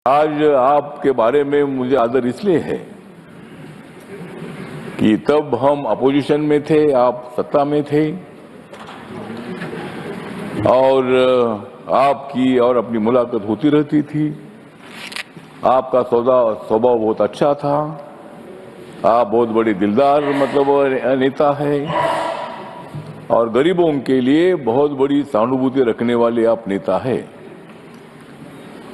आज आपके बारे में मुझे आदर इसलिए है कि तब हम अपोजिशन में थे, आप सत्ता में थे और आपकी और अपनी मुलाकात होती रहती थी। आपका स्वभाव बहुत अच्छा था। आप बहुत बड़े दिलदार नेता है और गरीबों के लिए बहुत बड़ी सहानुभूति रखने वाले आप नेता है।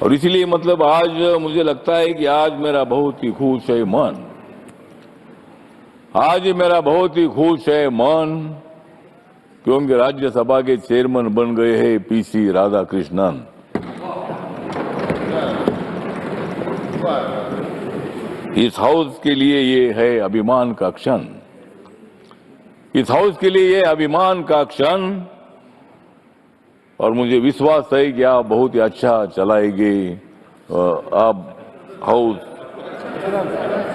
और इसीलिए आज मुझे लगता है कि आज मेरा बहुत ही खुश है मन, आज मेरा बहुत ही खुश है मन, क्योंकि राज्यसभा के चेयरमैन बन गए हैं पीसी राधाकृष्णन। इस हाउस के लिए ये है अभिमान का क्षण, इस हाउस के लिए ये अभिमान का क्षण। और मुझे विश्वास है कि आप बहुत ही अच्छा चलाएंगे, आप हाउस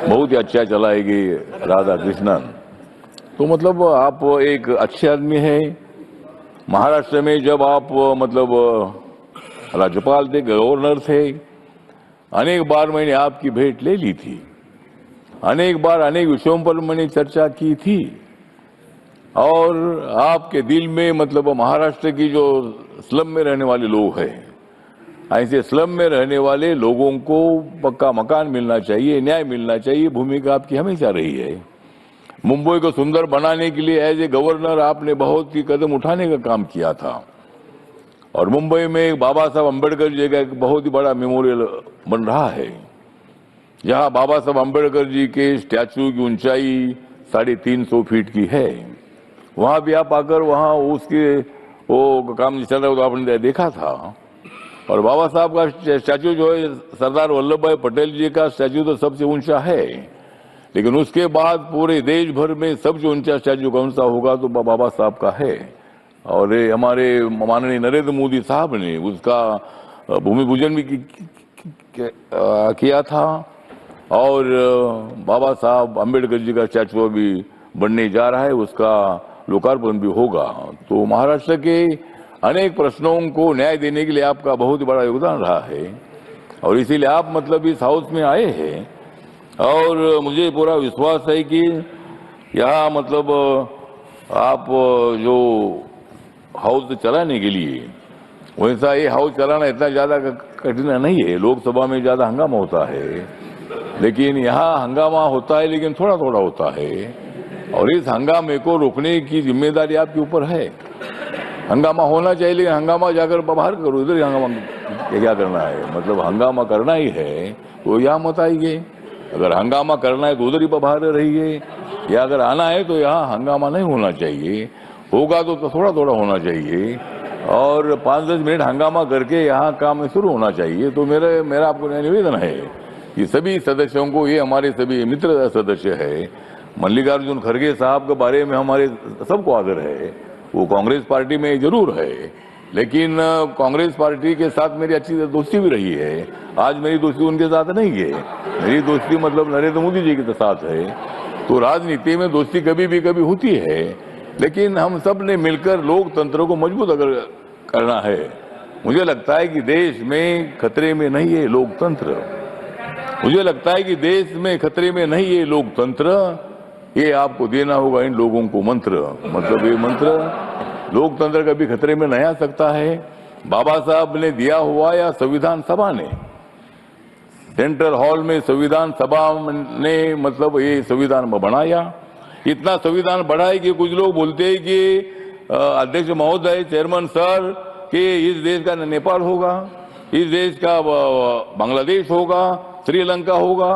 बहुत ही अच्छा चलाएंगे राधाकृष्णन। तो आप एक अच्छे आदमी हैं। महाराष्ट्र में जब आप राज्यपाल थे, गवर्नर थे, अनेक बार मैंने आपकी भेंट ले ली थी, अनेक बार अनेक विषयों पर मैंने चर्चा की थी। और आपके दिल में महाराष्ट्र की जो स्लम में रहने वाले लोग हैं, ऐसे स्लम में रहने वाले लोगों को पक्का मकान मिलना चाहिए, न्याय मिलना चाहिए, भूमिका आपकी हमेशा रही है। मुंबई को सुंदर बनाने के लिए एज ए गवर्नर आपने बहुत ही कदम उठाने का काम किया था। और मुंबई में बाबा साहब अम्बेडकर जी का एक बहुत ही बड़ा मेमोरियल बन रहा है, जहां बाबा साहब अम्बेडकर जी के स्टैचू की ऊंचाई 350 फीट की है। वहां भी आप आकर वहां उसके वो काम चल रहा, तो आपने देखा था। और बाबा साहब का स्टैचू जो है, सरदार वल्लभ भाई पटेल जी का स्टैचू तो सबसे ऊंचा है, लेकिन उसके बाद पूरे देश भर में सबसे ऊंचा स्टैचू कौन सा होगा, तो बाबा साहब का है। और हमारे माननीय नरेंद्र मोदी साहब ने उसका भूमि पूजन भी किया था। और बाबा साहब अम्बेडकर जी का स्टैचू भी बनने जा रहा है, उसका लोकार्पण भी होगा। तो महाराष्ट्र के अनेक प्रश्नों को न्याय देने के लिए आपका बहुत बड़ा योगदान रहा है और इसीलिए आप इस हाउस में आए हैं। और मुझे पूरा विश्वास है कि यहाँ आप जो हाउस चलाने के लिए, वैसा ये हाउस चलाना इतना ज्यादा कठिन नहीं है। लोकसभा में ज्यादा हंगामा होता है, लेकिन यहाँ हंगामा होता है लेकिन थोड़ा थोड़ा होता है। और इस हंगामे को रोकने की जिम्मेदारी आपके ऊपर है। हंगामा होना चाहिए, लेकिन हंगामा जाकर बाहर करो, इधर हंगामा क्या करना है। हंगामा करना ही है तो यहाँ मत आइए। अगर हंगामा करना है तो उधर ही बाहर रहिए, या अगर आना है तो यहाँ हंगामा नहीं होना चाहिए। होगा तो थोड़ा थोड़ा होना चाहिए और 5-10 मिनट हंगामा करके यहाँ काम शुरू होना चाहिए। तो मेरा आपको निवेदन है कि सभी सदस्यों को, ये हमारे सभी मित्र सदस्य है, मल्लिकार्जुन खड़गे साहब के बारे में हमारे सबको आदर है। वो कांग्रेस पार्टी में जरूर है, लेकिन कांग्रेस पार्टी के साथ मेरी अच्छी दोस्ती भी रही है। आज मेरी दोस्ती उनके साथ नहीं है, मेरी दोस्ती नरेंद्र मोदी जी के साथ है। तो राजनीति में दोस्ती कभी होती है, लेकिन हम सब ने मिलकर लोकतंत्र को मजबूत अगर करना है। मुझे लगता है कि देश में खतरे में नहीं है लोकतंत्र, मुझे लगता है कि देश में खतरे में नहीं है लोकतंत्र। ये आपको देना होगा इन लोगों को मंत्र, ये मंत्र, लोकतंत्र कभी खतरे में नहीं आ सकता है। बाबा साहब ने दिया हुआ या संविधान सभा ने, सेंट्रल हॉल में संविधान सभा ने ये संविधान बनाया। इतना संविधान बढ़ा है कि कुछ लोग बोलते हैं कि अध्यक्ष महोदय, चेयरमैन सर, कि इस देश का नेपाल होगा, इस देश का बांग्लादेश होगा, श्रीलंका होगा।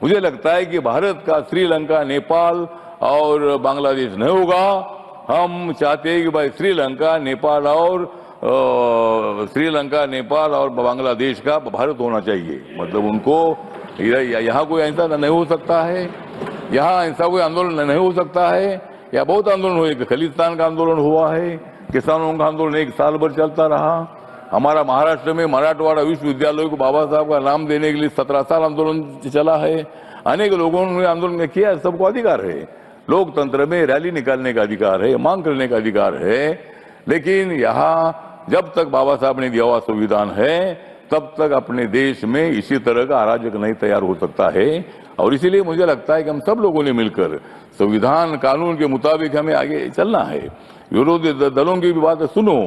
मुझे लगता है कि भारत का श्रीलंका, नेपाल और बांग्लादेश नहीं होगा। हम चाहते हैं कि भाई श्रीलंका, नेपाल और बांग्लादेश का भारत होना चाहिए। उनको यहाँ कोई ऐसा नहीं हो सकता है, यहाँ ऐसा कोई आंदोलन नहीं हो सकता है। या बहुत आंदोलन हुए, खलिस्तान का आंदोलन हुआ है, किसानों का आंदोलन 1 साल भर चलता रहा। हमारा महाराष्ट्र में मराठवाड़ा विश्वविद्यालय को बाबा साहब का नाम देने के लिए 17 साल आंदोलन चला है। अनेक लोगों ने आंदोलन किया, सबको अधिकार है। लोकतंत्र में रैली निकालने का अधिकार है, मांग करने का अधिकार है। लेकिन यहाँ जब तक बाबा साहब ने दिया हुआ संविधान है, तब तक अपने देश में इसी तरह का अराजक नहीं तैयार हो सकता है। और इसीलिए मुझे लगता है कि हम सब लोगों ने मिलकर संविधान कानून के मुताबिक हमें आगे चलना है। विरोधी दलों की भी बात सुनो,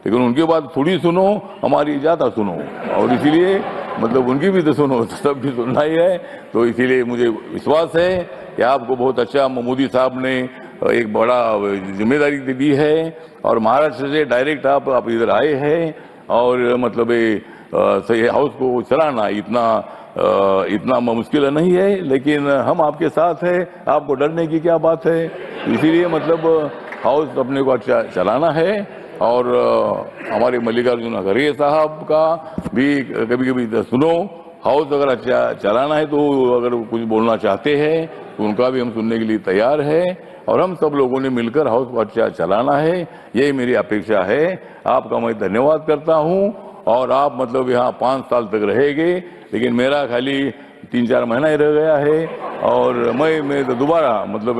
लेकिन उनकी बात थोड़ी सुनो, हमारी ज्यादा सुनो। और इसीलिए मतलब उनकी भी तो सुनो, सबकी सुनना ही है। तो इसीलिए मुझे विश्वास है कि आपको बहुत अच्छा मोदी साहब ने एक बड़ा जिम्मेदारी दी है और महाराष्ट्र से डायरेक्ट आप इधर आए हैं और मतलब सही हाउस को चलाना इतना मुश्किल नहीं है, लेकिन हम आपके साथ हैं, आपको डरने की क्या बात है। इसीलिए मतलब हाउस अपने को अच्छा चलाना है। और हमारे मल्लिकार्जुन खड़गे साहब का भी कभी कभी सुनो, हाउस अगर अच्छा चलाना है तो अगर कुछ बोलना चाहते हैं तो उनका भी हम सुनने के लिए तैयार है। और हम सब लोगों ने मिलकर हाउस को अच्छा चलाना है, यही मेरी अपेक्षा है। आपका मैं धन्यवाद करता हूं। और आप मतलब यहाँ 5 साल तक रहेंगे, लेकिन मेरा खाली 3-4 महीना ही रह गया है। और मैं तो दोबारा मतलब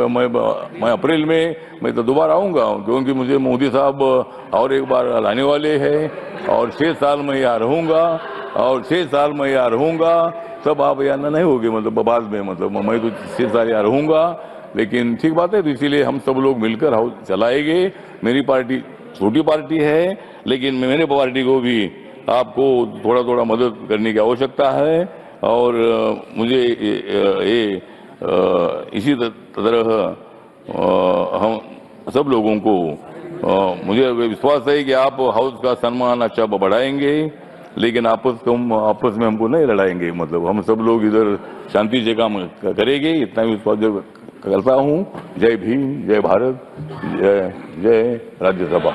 मैं अप्रैल में मैं तो दोबारा आऊँगा, क्योंकि मुझे मोदी साहब और एक बार लाने वाले हैं। और 6 साल में यहाँ रहूँगा, और 6 साल में यहाँ रहूँगा, तब आप यहाँ नहीं होगे मतलब बाद में, मतलब मैं तो 6 साल यहाँ रहूँगा। लेकिन ठीक बात है, तो इसीलिए हम सब लोग मिलकर हाउस चलाएंगे। मेरी पार्टी छोटी पार्टी है, लेकिन मेरे पार्टी को भी आपको थोड़ा थोड़ा मदद करने की आवश्यकता है। और मुझे इसी तरह हम सब लोगों को मुझे विश्वास है कि आप हाउस का सम्मान अच्छा बढ़ाएंगे, लेकिन आपस में हमको नहीं लड़ाएंगे। मतलब हम सब लोग इधर शांति से काम करेंगे, इतना विश्वास करता हूँ। जय भीम, जय भारत, जय राज्यसभा।